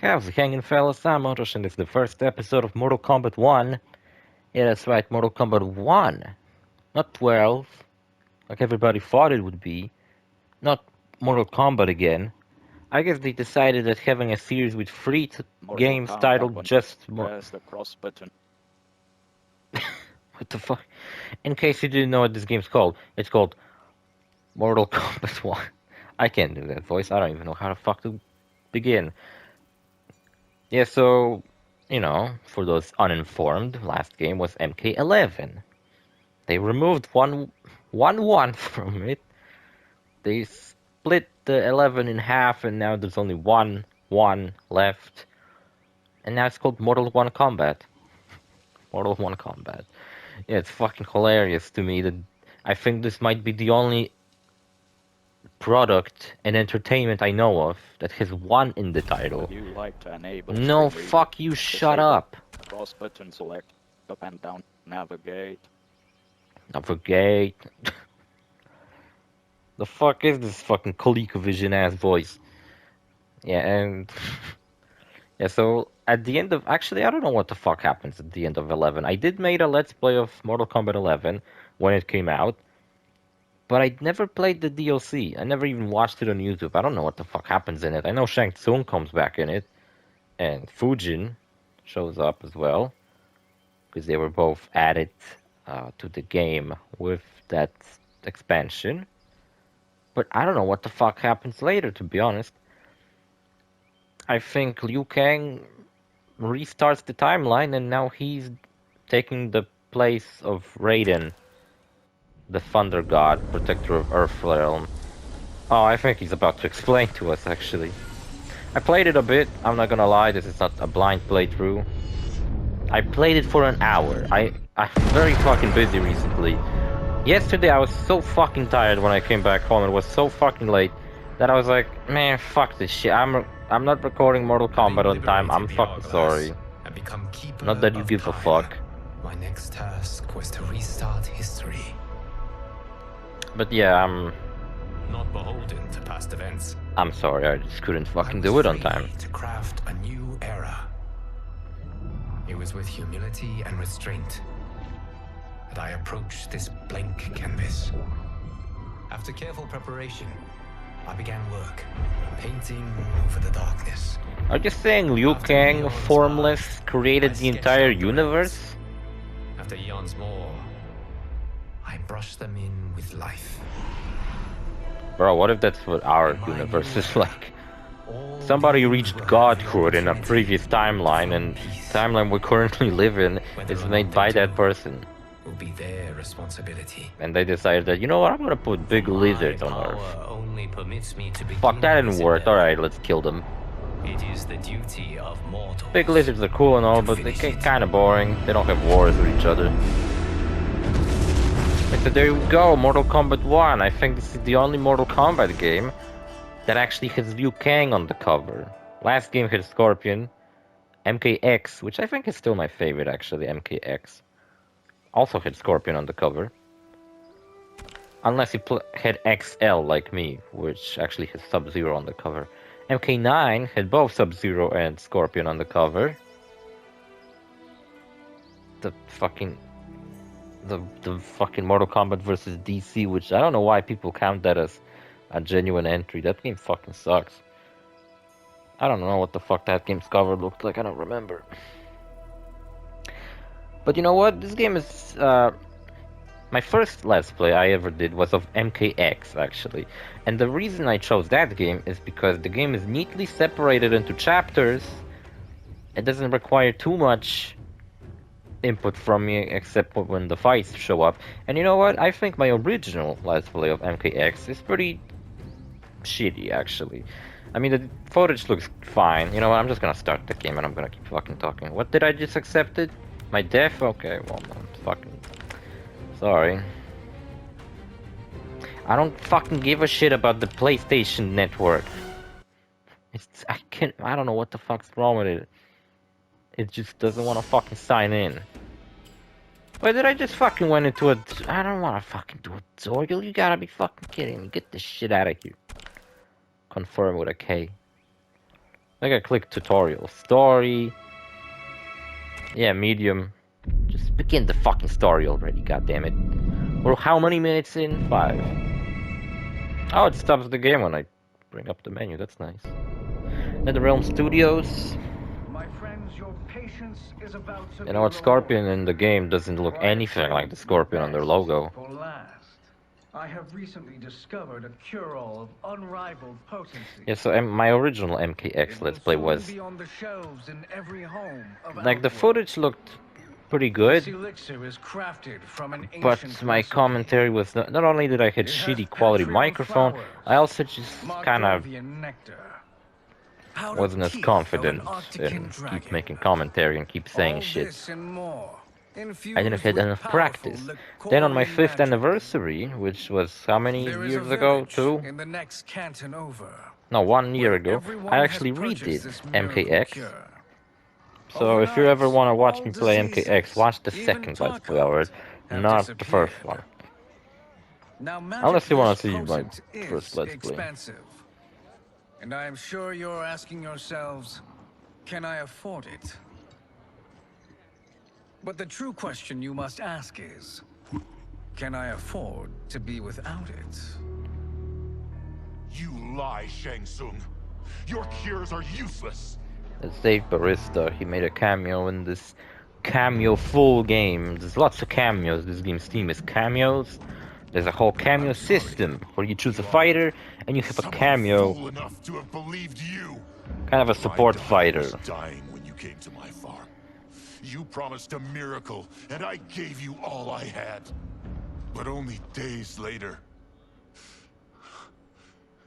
How's it hanging, fellas? I'm Oros, and it's the first episode of Mortal Kombat 1. Yeah, that's right, Mortal Kombat 1. Not 12, like everybody thought it would be. Not Mortal Kombat again. I guess they decided that having a series with three Mortal games Kombat titled when just... press the cross button. What the fuck? In case you didn't know what this game's called, it's called Mortal Kombat 1. I can't do that voice, I don't even know how the fuck to begin. Yeah, so, for those uninformed, last game was MK11. They removed one from it. They split the 11 in half, and now there's only one left. And now it's called Mortal 1 Combat. Mortal 1 Combat. Yeah, it's fucking hilarious to me that I think this might be the only product and entertainment I know of that has one in the title. Would you like to enable No, screen fuck you, shut up. Cross button select up and down navigate. Navigate. The fuck is this fucking ColecoVision ass voice? Yeah, and yeah, so at the end of actually I don't know what the fuck happens at the end of 11. I did make a let's play of Mortal Kombat 11 when it came out, but I never played the DLC. I never even watched it on YouTube. I don't know what the fuck happens in it. I know Shang Tsung comes back in it, and Fujin shows up as well, because they were both added to the game with that expansion. But I don't know what the fuck happens later, to be honest. I think Liu Kang restarts the timeline, and now he's taking the place of Raiden, the Thunder God, protector of Earthrealm. Oh, I think he's about to explain to us, actually. I played it a bit, I'm not gonna lie, this is not a blind playthrough. I played it for an hour. I'm very fucking busy recently. Yesterday I was so fucking tired when I came back home. It was so fucking late that I was like, man, fuck this shit. I'm not recording Mortal Kombat on time. I'm fucking sorry. Not that you give a fuck. My next task was to restart history. But yeah, I'm not beholden to past events. I'm sorry. I just couldn't fucking do it on time. To craft a new era. It was with humility and restraint that I approached this blank canvas. After careful preparation, I began work, painting over the darkness. Are you saying Liu Kang, formless, created the entire universe? After eons more, I brushed them in with life. Bro, what if that's what our universe is like? Somebody reached godhood in a previous timeline, and the timeline we currently live in is made by that person. Will be their responsibility. And they decided that, you know what, I'm gonna put big lizards on Earth. Only permits me to fuck, that didn't work. Alright, let's kill them. It is the duty of mortals. Big lizards are cool and all, but they get kinda boring. They don't have wars with each other. So there you go, Mortal Kombat 1. I think this is the only Mortal Kombat game that actually has Liu Kang on the cover. Last game had Scorpion, MKX, which I think is still my favorite actually, MKX. Also had Scorpion on the cover. Unless you had XL like me, which actually has Sub-Zero on the cover. MK9 had both Sub-Zero and Scorpion on the cover. The fucking Mortal Kombat vs. DC, which I don't know why people count that as a genuine entry. That game fucking sucks. I don't know what the fuck that game's cover looked like, I don't remember. But you know what? This game is... my first Let's Play I ever did was of MKX, actually. And the reason I chose that game is because the game is neatly separated into chapters. It doesn't require too much input from me, except when the fights show up. And you know what? I think my original Let's Play of MKX is pretty shitty, actually. I mean, the footage looks fine. You know what? I'm just gonna start the game and I'm gonna keep fucking talking. What did I just accept it? My death? Okay, well, I'm fucking... sorry. I don't fucking give a shit about the PlayStation Network. I don't know what the fuck's wrong with it. It just doesn't want to fucking sign in. Wait, did I just fucking went into a... I don't want to fucking do a Zorgil. You gotta be fucking kidding me. Get this shit out of here. Confirm with a K. I gotta click tutorial. Story. Yeah, medium. Just begin the fucking story already, goddammit. Or how many minutes in? 5. Oh, it stops the game when I bring up the menu, that's nice. NetherRealm Studios. My friends, your patience is about to You know what, Scorpion in the game doesn't look anything like the Scorpion on their logo. For last. I have recently discovered a cure-all of unrivaled potency. Yeah, so my original MKX Let's Play was... Be on the shelves in every home of like, the Outworld. footage looked pretty This good, elixir is crafted from an but ancient my recipe. commentary was... Not only did I hit It has shitty quality Patreon microphone, flowers, I also just kind of Markovian nectar. wasn't as confident and keep making commentary and keep saying shit. I didn't have enough practice. Then on my 5th anniversary, which was how many years ago? 2? In the next canton over, No, 1 year ago, I actually redid MKX. So if you ever want to watch me play MKX, watch the second Let's Play of it, not the first one. Unless you want to see my first Let's Play. And I am sure you're asking yourselves, can I afford it? But the true question you must ask is, can I afford to be without it? You lie, Shang Tsung. Your cures are useless. That's Dave Barista. He made a cameo in this cameo full game. There's lots of cameos. This game's theme is cameos. There's a whole cameo system where you choose a fighter and you have a cameo, Fool enough to have believed you. kind of a support My daughter fighter. was dying when you came to my farm. You promised a miracle, and I gave you all I had. But only days later,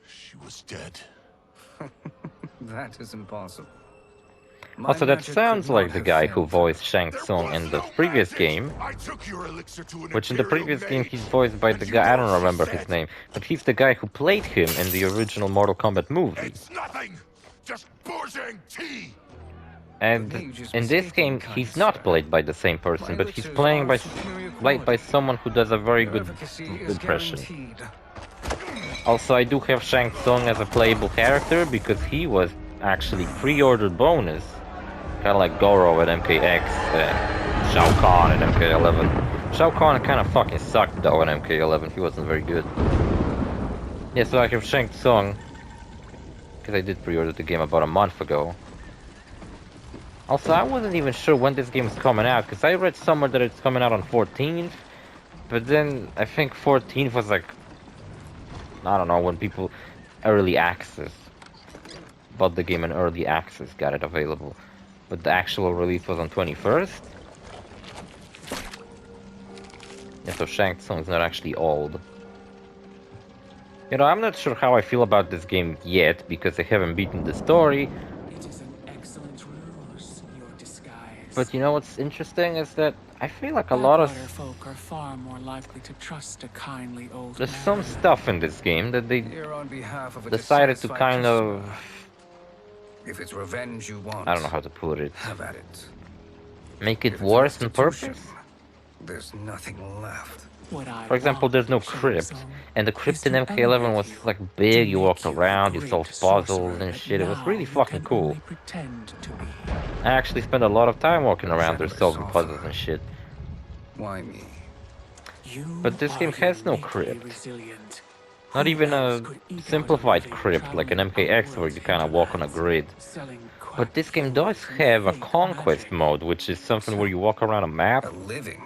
she was dead. That is impossible. Also, that sounds like the guy who voiced Shang Tsung in the previous game. I took your elixir to an Which in the Imperial previous game mage, he's voiced by and the you guy, I don't were remember upset. his name, but he's the guy who played him in the original Mortal Kombat movie. It's nothing. Just Bourgeois tea. And in this game he's not played by the same person, but he's played by someone who does a very good impression. Also, I do have Shang Tsung as a playable character because he was actually pre-ordered bonus. Kind of like Goro at MKX, Shao Kahn at MK11. Shao Kahn kind of fucking sucked though at MK11, he wasn't very good. Yeah, so I have Shang Tsung, because I did pre-order the game about a month ago. Also, I wasn't even sure when this game was coming out, because I read somewhere that it's coming out on 14th, but then I think 14th was like, I don't know, when people early access bought the game in early access, got it available. But the actual release was on 21st. Yeah, so Shang Tsung's not actually old. You know, I'm not sure how I feel about this game yet, because I haven't beaten the story. It is an excellent ruse, your disguise. But you know what's interesting is that I feel like a lot of... Backwater folk are far more likely to trust a kindly old There's man. some stuff in this game that they Here on behalf of a decided to dissatisfied kind customer. of... If it's revenge you want, I don't know how to put it. have at it. Make If it it's worse on restitution, purpose? There's nothing left. What I For example, want, there's no Shang crypt, Tsung, and the is crypt to in MK11 was elevate like you, big, to you walked make around, the you solved great puzzles sorcerer and that shit, it was now really you fucking can cool. only pretend to be. I actually spent a lot of time walking around there Friendless solving offer. puzzles and shit. Why me? You But this are game has no uniquely crypt. resilient. Not Who even a else could equal simplified your crypt like an traveling MKX where you kind of walk on a grid. selling But this game quack does fools have a fake conquest magic. mode, which is something where you walk around a map A living.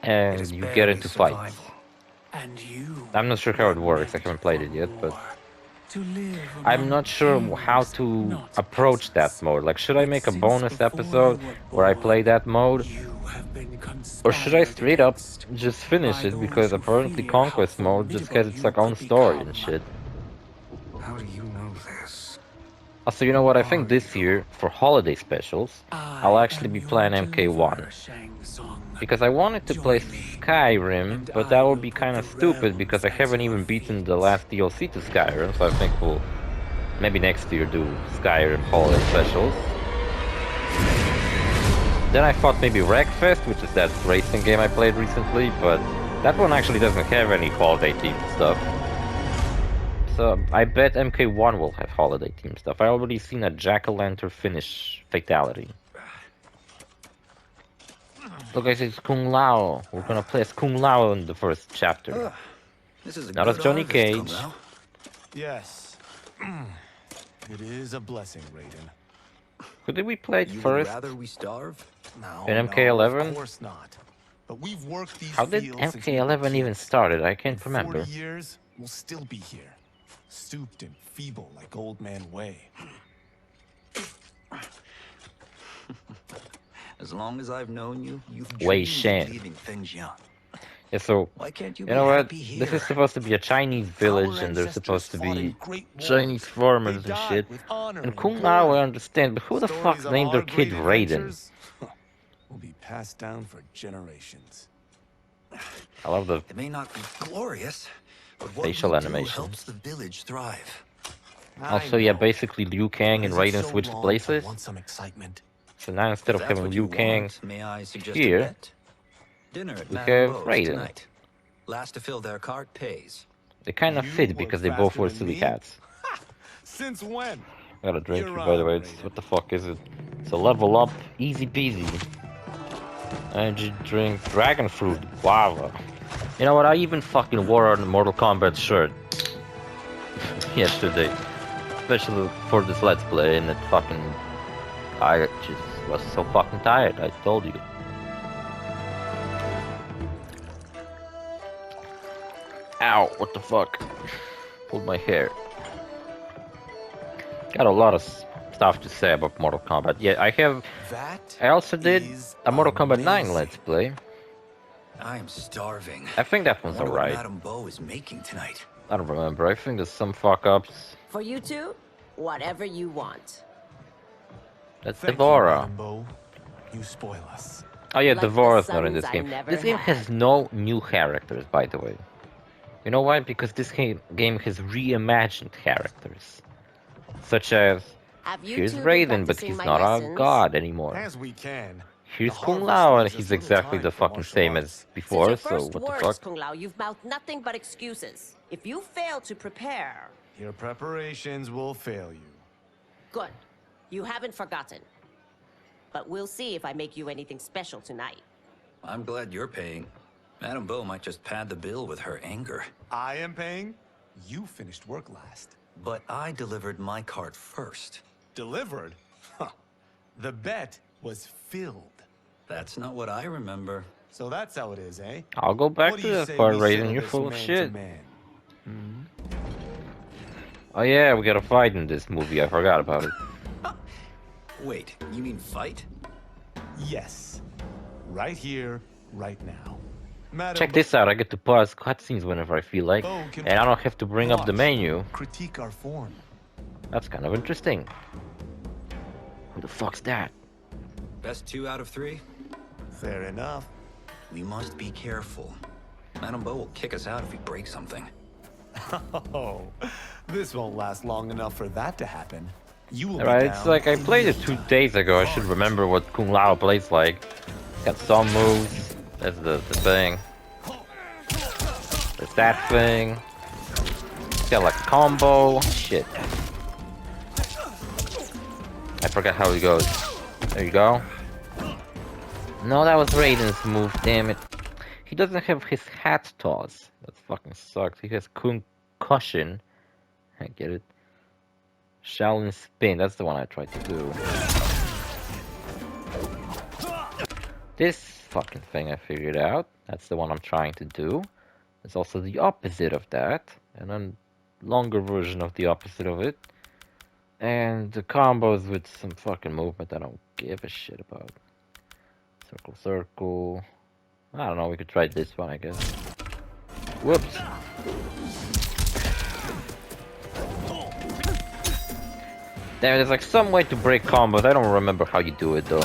It and is you barely get into fights. survival. And you I'm not sure how it were works, I meant haven't played it for yet, but war. To live I'm among not sure how kings, to not approach that peasants. mode. Like, should I But make a since bonus before episode you were where I play born, that mode? you have been Or should I conspired straight up against just finish by it, those because who apparently fear Conquest how mode just has formidable its you like own could story and become. shit. How do you know this? Also, you know what, I think this year, for holiday specials, I'll actually be playing MK1. Because I wanted to play Skyrim, but that would be kind of stupid because I haven't even beaten the last DLC to Skyrim, so I think we'll maybe next year do Skyrim holiday specials. Then I thought maybe Wreckfest, which is that racing game I played recently, but that one actually doesn't have any holiday themed stuff. So I bet MK1 will have holiday team stuff. I already seen a jack-o'-lantern finish fatality. Look, guys, it's Kung Lao. We're gonna play as Kung Lao in the first chapter. This is a Not good as Johnny harvest, Kung Cage. Lao. Yes. It is a blessing, Raiden. Who did we play You would first? rather we starve? No, In no, MK11? of course not. But we've worked these How did fields since we were MK11 even kids. started? I can't In remember. 40 years, we'll still be here. Stooped and feeble like old man Wei. As long as I've known you, you've Wei dreamed Shan. of leaving things young. Yeah, so Why can't you you be know what? happy here? This is supposed to be a Chinese village, Our and there's ancestors supposed to fought in be great wars. Chinese farmers They and died shit. with honor And and Kung Lao, I glory. understand, but who the Stories fuck of named their our kid great Raiden? adventures will be passed down for generations. I love the It may not be glorious, but what facial we do animations. helps the village thrive. Also, yeah, basically Liu Kang and Raiden switched places. Want some excitement? So now instead of If that's having what Liu you Kang, want, may I suggest here, a bet? Dinner at we Madame have Beau's Raiden. tonight. Last to fill their cart pays. they kind of You fit work because they both faster wear than silly me? hats. Since when? I got a drink You're here, by the way. on, It's, Raiden. what the fuck is it? It's a level up, easy peasy. Energy drink, dragon fruit, guava. You know what? I even fucking wore a Mortal Kombat shirt yesterday, especially for this Let's Play, and it fucking, I just was so fucking tired. I told you. Ow! What the fuck? Pulled my hair. Got a lot of stuff to say about Mortal Kombat. Yeah, I also did is a Mortal Kombat 9 amazing. Let's Play. I am starving. I think that I one's wonder what alright. Madame Beau is making tonight. I don't remember. I think there's some fuck ups. For you two, whatever you want. That's Thank you, Devora. Madame Beau. You spoil us. Oh yeah, Like the Devora's not in sons this I game. never This game had. has no new characters, by the way. You know why? Because this game has reimagined characters. Such as, Have you here's two been Raiden, but practicing he's my not a lessons? god anymore. As we can. Here's The Kung harvest Lao, and leaves us he's little exactly time the for fucking martial same as arts. Since before, your so first what the words, fuck? Kung Lao, you've mouthed nothing but excuses. If you fail to prepare, Your preparations will fail you. good. You haven't forgotten. But we'll see if I make you anything special tonight. I'm glad you're paying. Madame Beau might just pad the bill with her anger. I am paying. You finished work last. But I delivered my cart first. Delivered? Huh. The bet was filled. That's not what I remember. So that's how it is, eh? I'll go back What to do you that say part, we Raiden. settle You're this full of man to shit. man? Oh yeah, we got a fight in this movie. I forgot about it. Wait, you mean fight? Yes. Right here, right now. Madam Check this out. I get to pause cutscenes whenever I feel like, Oh, can and I don't have to bring up the watch, menu. Critique our form. That's kind of interesting. Who the fuck's that? Best 2 out of 3? Fair enough. We must be careful. Madame Beau will kick us out if we break something. Oh, this won't last long enough for that to happen. You will be Alright, it's down like I in played it no 2 time. days ago. I should remember what Kung Lao plays like. Got some moves. That's the thing. There's that thing. It's got like a combo. Shit. I forgot how it goes. There you go. No, that was Raiden's move, damn it. He doesn't have his hat toss. That fucking sucks. He has concussion. I get it. Shaolin spin, that's the one I tried to do. This fucking thing I figured out. That's the one I'm trying to do. There's also the opposite of that. And then longer version of the opposite of it. And the combos with some fucking movement I don't give a shit about. Circle, circle. I don't know, we could try this one, I guess. Whoops. Damn, there's like some way to break combos. I don't remember how you do it though.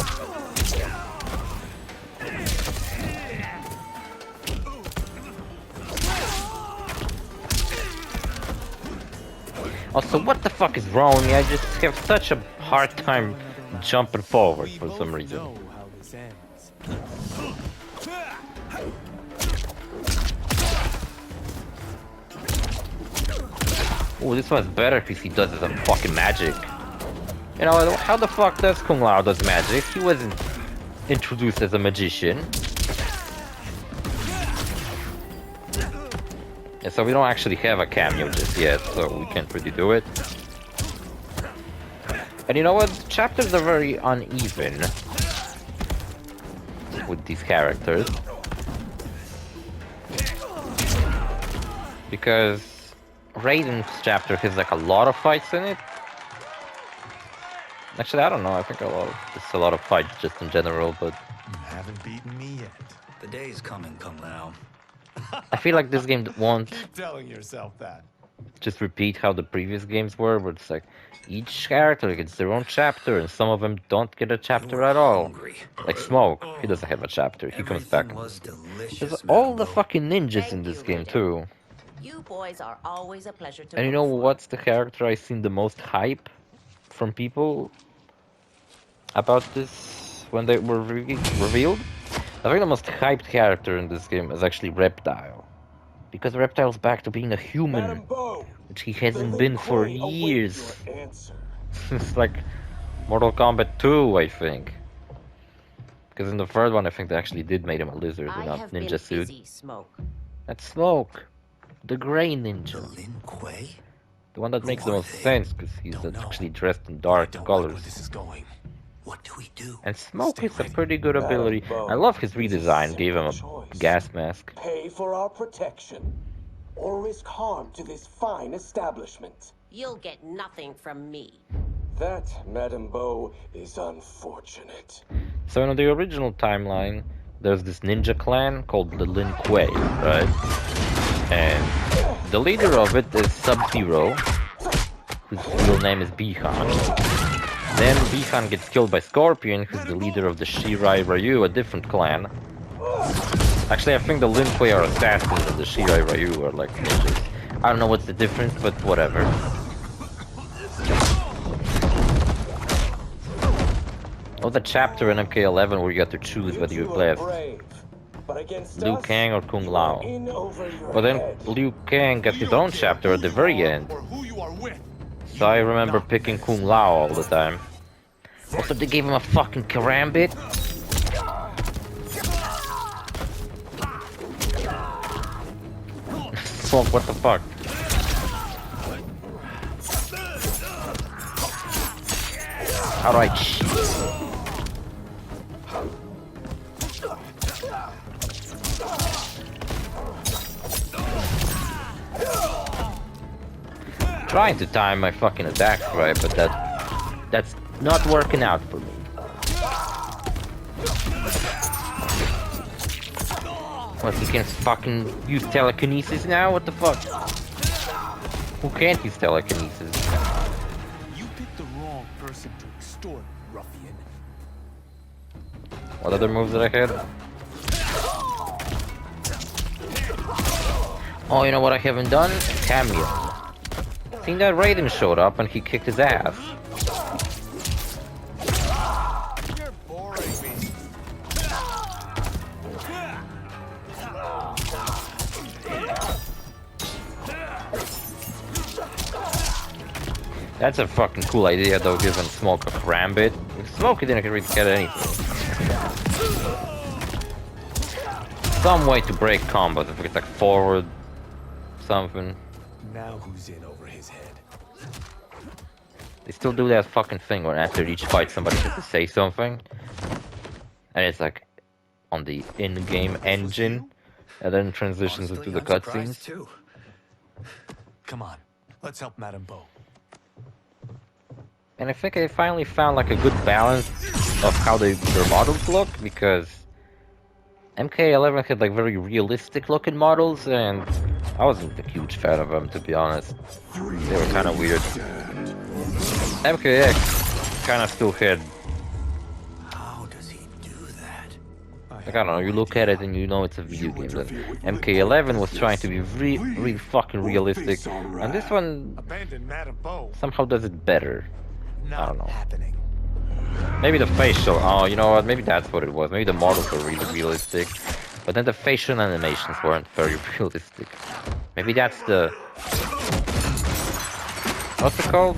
Also, what the fuck is wrong with me? I just have such a hard time jumping forward for some reason. Know how this ends. Oh, this one's better because he does some fucking magic. You know, how the fuck does Kung Lao does magic? He wasn't introduced as a magician. And so we don't actually have a cameo just yet, so we can't really do it. And you know what? Chapters are very uneven with these characters. Because Raiden's chapter has like a lot of fights in it. Actually, I don't know. I think it's a lot of fights just in general, but You haven't beaten me yet. The day's coming, Kung Lao. I feel like this game won't Keep telling yourself that. just repeat how the previous games were, where it's like each character gets their own chapter, and some of them don't get a chapter at all. Hungry. Like Smoke, he doesn't have a chapter. He comes back. Everything was delicious, There's all Madame the Bo. fucking ninjas Thank in this you, game Raiden. too. You boys are always a pleasure to And you work know for. what's the character I've seen the most hype from people about this when they were revealed? I think the most hyped character in this game is actually Reptile. Because Reptile's back to being a human, which he hasn't been for years. It's like Mortal Kombat 2, I think. Because in the third one, I think they actually did make him a lizard I in a have ninja been suit. busy, Smoke. That's Smoke, the Grey The Ninja. Lin Kuei? The one that Who makes the are most they? sense, because he's Don't know. actually dressed in I dark don't like colors. where this is going. What do we do? And Smoke Stay is a ready. pretty good ability. I love his redesign, gave him a gas mask. Pay for our protection, or risk harm to this fine establishment. You'll get nothing from me. That, Madame Bo, is unfortunate. So in the original timeline, there's this ninja clan called the Lin Kuei, right? And the leader of it is Sub-Zero, whose real name is Bihan. Then Bihan gets killed by Scorpion, who's the leader of the Shirai Ryu, a different clan. Actually, I think the Lin Kuei are assassins and the Shirai Ryu are like ninjas. I don't know what's the difference, but whatever. Oh, the chapter in MK11 where you have to choose whether you play as brave, but against Liu us, Kang or Kung you Lao. are in over your But then head. Liu Kang got his own chapter at the very end. So I remember picking Kung Lao all the time. Also, they gave him a fucking karambit. Fuck, what the fuck? Alright, shit. Trying to time my fucking attacks right, but that's not working out for me. What, he can fucking use telekinesis now? What the fuck? Who can't use telekinesis? You picked the wrong person to extort, ruffian. What other moves did I hit? Oh, you know what I haven't done? Cameo. I think that Raiden showed up and he kicked his ass. You're boring me. That's a fucking cool idea though, giving Smoke a karambit. With Smoke, he didn't really get anything. Some way to break combos, if it's like forward, something. Now who's in over his head? They still do that fucking thing where after each fight somebody has to say something. And it's like on the in-game engine. And then transitions Honestly, into the I'm surprised cutscenes. too. Come on, let's help Madame Bo. And I think I finally found like a good balance of how their models look, because MK11 had like very realistic looking models, and I wasn't a huge fan of them, to be honest. They were kind of weird. MKX kind of still had, How does he do that? like, I don't know, you look at it and you know it's a video game. But MK11 was trying to be really fucking realistic, and this one Abandon Madame Bo. somehow does it better. I don't know. Happening. Maybe the facial, oh, you know what, maybe that's what it was. Maybe the models were really realistic, but then the facial animations weren't very realistic. Maybe that's the What's it called?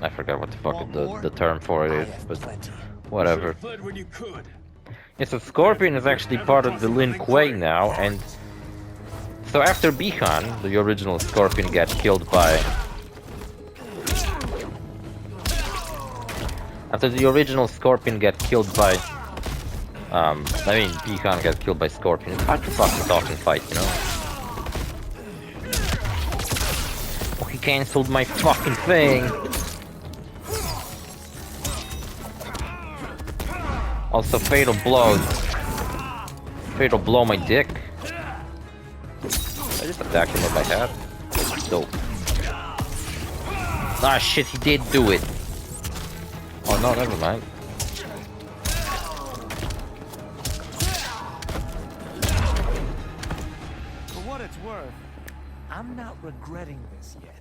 I forgot what the fuck the term for it is, but whatever. Yeah, so Scorpion is actually part of the Lin Kuei now, and so after Bihan, the original Scorpion got killed by... After the original Scorpion got killed by... I mean, Bihan got killed by Scorpion. It's hard to fucking talk and fight, you know? Oh, he cancelled my fucking thing! Also, Fatal Blows. Fatal Blow my dick. I just attacked him with my hat. Dope. Ah shit, he did do it. Oh no, never mind. For what it's worth, I'm not regretting this yet.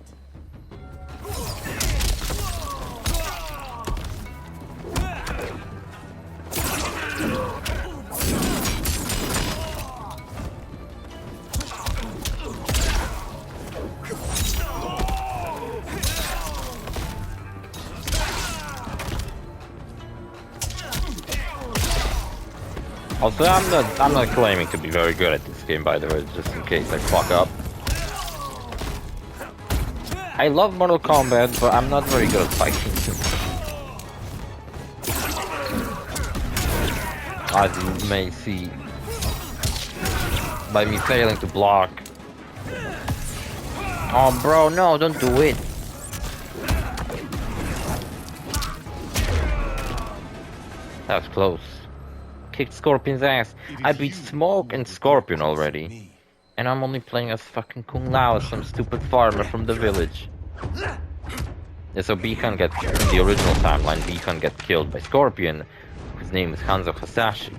Also, I'm not claiming to be very good at this game, by the way, just in case I fuck up. I love Mortal Kombat, but I'm not very good at fighting. As you may see by me failing to block. Oh, bro, no, don't do it. That was close. Kicked Scorpion's ass. I beat Smoke and Scorpion already. And I'm only playing as fucking Kung Lao, some stupid farmer from the village. Yeah, so Bihan got, in the original timeline, Bihan got killed by Scorpion. His name is Hanzo Hasashi.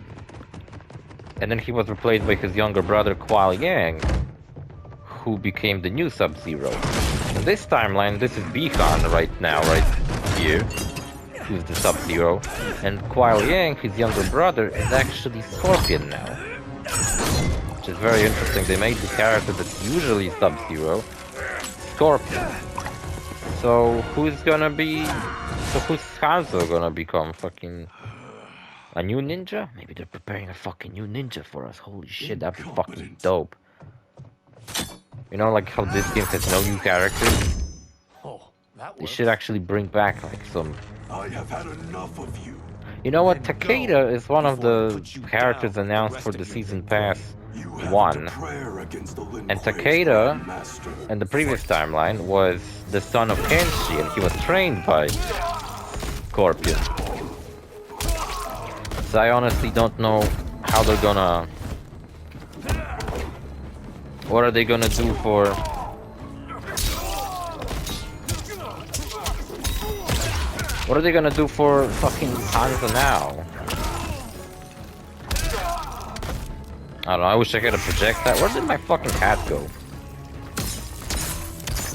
And then he was replaced by his younger brother Kuai Yang, who became the new Sub-Zero. In this timeline, this is Bihan right now, right here. Who's the Sub-Zero, and Kuai Yang, his younger brother, is actually Scorpion now. Which is very interesting. They made the character that's usually Sub-Zero Scorpion. So who's gonna be... So who's Hanzo gonna become? Fucking... a new ninja? Maybe they're preparing a fucking new ninja for us. Holy shit, that'd be fucking dope. You know, like how this game has no new characters? They should actually bring back like some... I have had enough of you. You know what? Takeda is one of the characters announced for the Season Pass 1. And Takeda, in the previous timeline, was the son of Kenshi, and he was trained by Scorpion. So I honestly don't know how they're gonna... What are they gonna do for... What are they gonna do for fucking Hanzo now? I don't know, I wish I could have projectile. Where did my fucking hat go?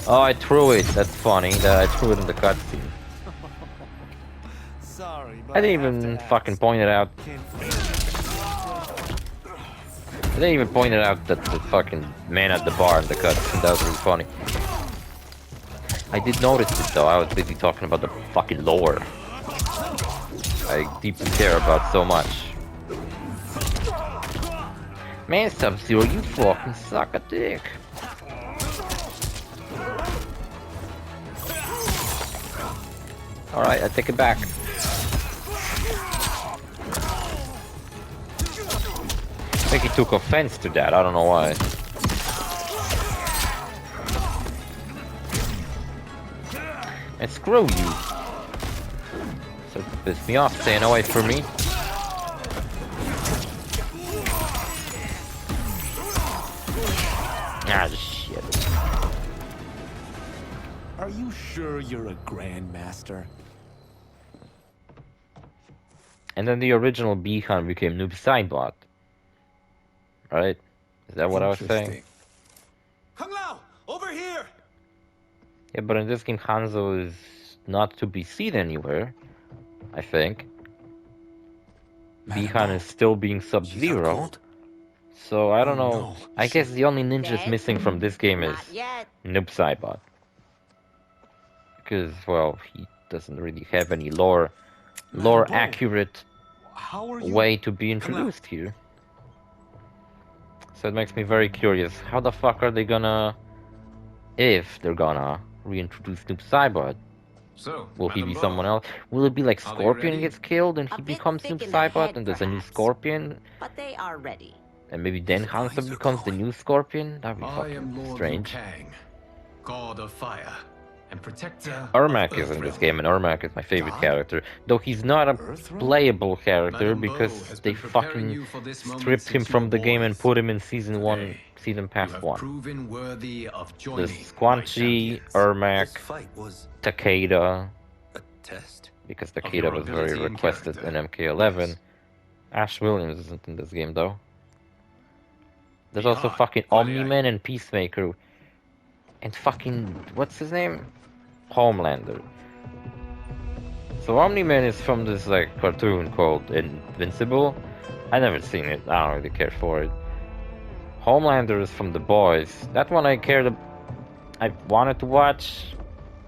Oh, I threw it. That's funny that I threw it in the cutscene. Sorry, I didn't even fucking point it out. I didn't even point it out that the fucking man at the bar in the cutscene. That was really funny. I did notice it though, I was busy talking about the fucking lore. I deeply care about so much. Man, Sub-Zero, you fucking suck a dick. Alright, I take it back. I think he took offense to that, I don't know why. And screw you. So piss me off, staying away from me. Ah, shit. Are you sure you're a grandmaster? And then the original Bihan became Noob Saibot. Right? Is that what I was saying? Kung Lao, over here! Yeah, but in this game Hanzo is not to be seen anywhere, I think. Bihan is still being Sub-Zero. So I don't know. no. I guess the only ninjas Dead? missing from this game is Not yet. Noob Saibot. Because, well, he doesn't really have any lore accurate How are you? way to be Lao. introduced here. So it makes me very curious. How the fuck are they gonna, if they're gonna reintroduce Noob Saibot? So, Will he Madam be Bo, someone else? Will it be like Are they Scorpion ready? gets killed and A he bit becomes thick Noob in the Saibot head, and there's a new perhaps. Scorpion? But they are ready. And maybe then Hanzo becomes the new Scorpion? That'd be I am fucking Lord Liu strange. Kang, God of Fire and Protector Ermac of is in this Earthrealm. game, and Ermac is my favorite God? character. Though he's not a Earthrealm? playable character Madam Bo because has they been preparing fucking you for this moment stripped him since you were from the game and boys. put him in Season 1, Today, Season You Pass have 1. proven worthy of The joining my Squanchy, champions. Ermac, This fight was Takeda, a test. because Of Takeda your was very ability and requested in character. MK11. Yes. Ash Williams isn't in this game though. There's also Behind, fucking Guardian. Omni-Man and Peacemaker. And fucking, what's his name? Homelander. So Omni-Man is from this like cartoon called Invincible. I never seen it, I don't really care for it. Homelander is from The Boys. That one I wanted to watch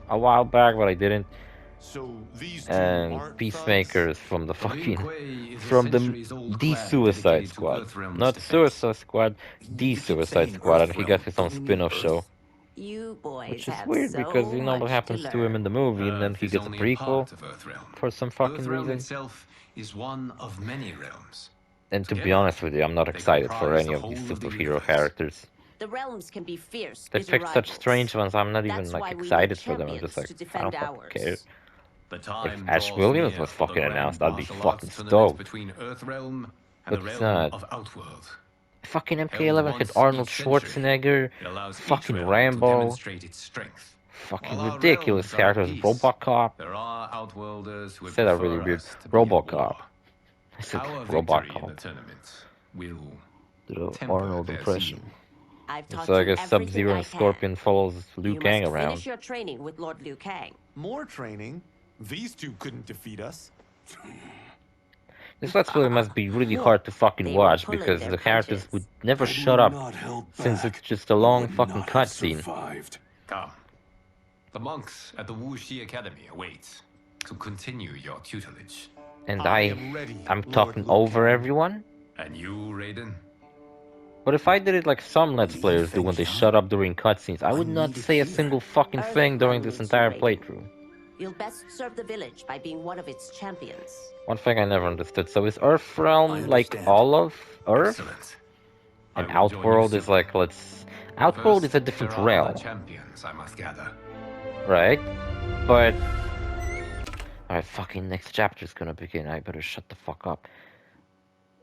a while back, but I didn't. So these two And aren't Peacemaker thugs? is from the Lin fucking Kuei is a from the centuries-old clan Suicide dedicated to Squad, Earthrealm's not defense. Suicide Squad, the You keep Suicide saying Squad, and he got Earthrealm, his own don't you mean spin-off Earth? show, You boys which is have weird so because you know what much happens to to him in the movie, and then Earth he is gets a only prequel part of Earthrealm. for some fucking Earthrealm reason. itself is one of many realms. And to be Together, honest with you, I'm not they excited for comprise any the of these whole of the superhero universe. characters. The realms can be fierce, They bitter picked such rivals. strange ones. I'm not even That's like why we need excited for them. I'm just champions like, to I don't defend fucking care. ours. The If time Ash draws Williams near was for the fucking grand announced, I'd be martial fucking arts tournament stoked. between Earthrealm and But the it's realm not. of Outworld. Fucking Held MK11 had once Arnold each century, Schwarzenegger, It allows each fucking realm to Rambo, demonstrate its strength. fucking While our ridiculous realms are at characters, peace, RoboCop. There are Outworlders who would Said that prefer really weird. us to be at RoboCop. war. I said Our victory in the RoboCop. tournament will The temper Arnold their impression. zeal. I've taught So I you guess everything Sub-Zero I and can. Scorpion follows Liu You Kang must around. finish your training with Lord Liu Kang. More training? These two couldn't defeat us. This Let's Play must be really hard to fucking They were watch pulling because their the characters punches. would never Had shut we up not held since back, it's just a we long would fucking not have cutscene. survived. Come. The monks at the Wuxi Academy await to continue your tutelage. And I am ready, I'm Lord talking Liu over Kang. everyone? And you, Raiden? But if I did it like some Let's Players do when they shut up during cutscenes, I would not say a single fucking thing during this entire playthrough. You'll best serve the village by being one of its champions. One thing I never understood, so is Earthrealm I like understand. all of Earth? Excellent. I And will join you Outworld is soon. like, Outworld First, is a different there are realm, other champions I must gather. right? But... Alright, fucking next chapter's gonna begin, I better shut the fuck up.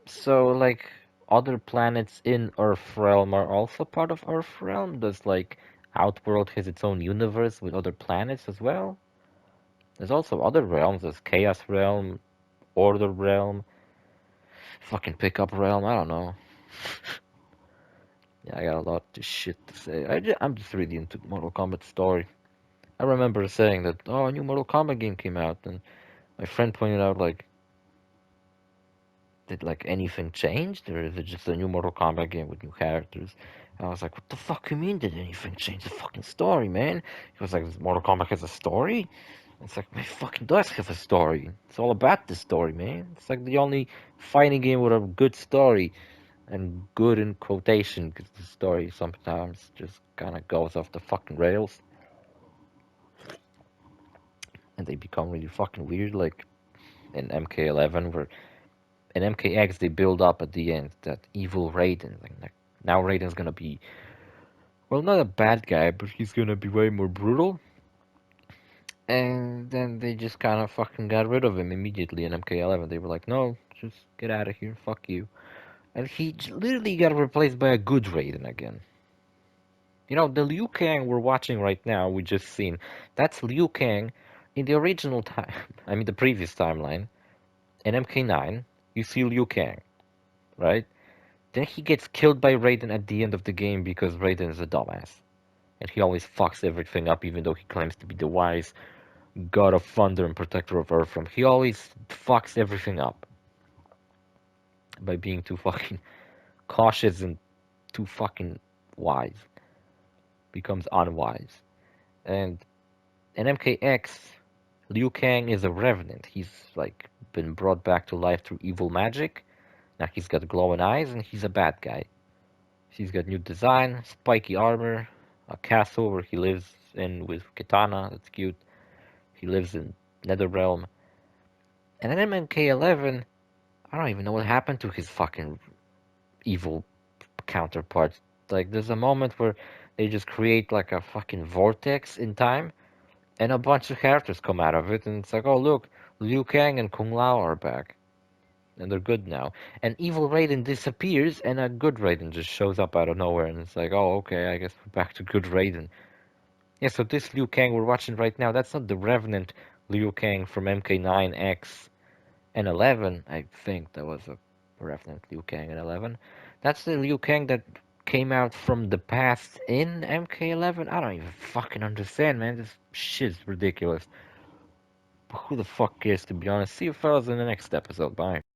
So, like, other planets in Earthrealm are also part of Earthrealm? Does, like, Outworld has its own universe with other planets as well? There's also other realms, there's Chaos Realm, Order Realm, fucking Pickup Realm, I don't know. Yeah, I got a lot of shit to say. I'm just really into Mortal Kombat story. I remember saying that, oh, a new Mortal Kombat game came out, and my friend pointed out, like, did, like, anything change? Or is it just a new Mortal Kombat game with new characters? And I was like, what the fuck you mean, did anything change? The fucking story, man. He was like, Mortal Kombat has a story? It's like, it fucking does have a story. It's all about the story, man. It's like the only fighting game with a good story. And good in quotation, because the story sometimes just kind of goes off the fucking rails. And they become really fucking weird, like in MK11, where in MKX they build up at the end that evil Raiden. Like now Raiden's gonna be, well, not a bad guy, but he's gonna be way more brutal. And then they just kind of fucking got rid of him immediately in MK11. They were like, no, just get out of here, fuck you. And he literally got replaced by a good Raiden again. You know, the Liu Kang we're watching right now, we just seen, that's Liu Kang in the original time, I mean the previous timeline. In MK9, you see Liu Kang, right? Then he gets killed by Raiden at the end of the game because Raiden is a dumbass. And he always fucks everything up even though he claims to be the wise god of thunder and protector of Earthrealm. He always fucks everything up by being too fucking cautious and too fucking wise. Becomes unwise. And in MKX, Liu Kang is a revenant. He's like been brought back to life through evil magic. Now he's got glowing eyes and he's a bad guy. He's got new design, spiky armor, a castle where he lives in with Kitana. That's cute. He lives in Netherrealm. And then MK11, I don't even know what happened to his fucking evil counterparts. Like, there's a moment where they just create like a fucking vortex in time, and a bunch of characters come out of it, and it's like, oh look, Liu Kang and Kung Lao are back, and they're good now. And evil Raiden disappears, and a good Raiden just shows up out of nowhere, and it's like, oh okay, I guess we're back to good Raiden. Yeah, so this Liu Kang we're watching right now, that's not the Revenant Liu Kang from MK9X and 11. I think that was a Revenant Liu Kang in 11. That's the Liu Kang that came out from the past in MK11. I don't even fucking understand, man. This shit's ridiculous. But who the fuck cares, to be honest? See you fellas in the next episode. Bye.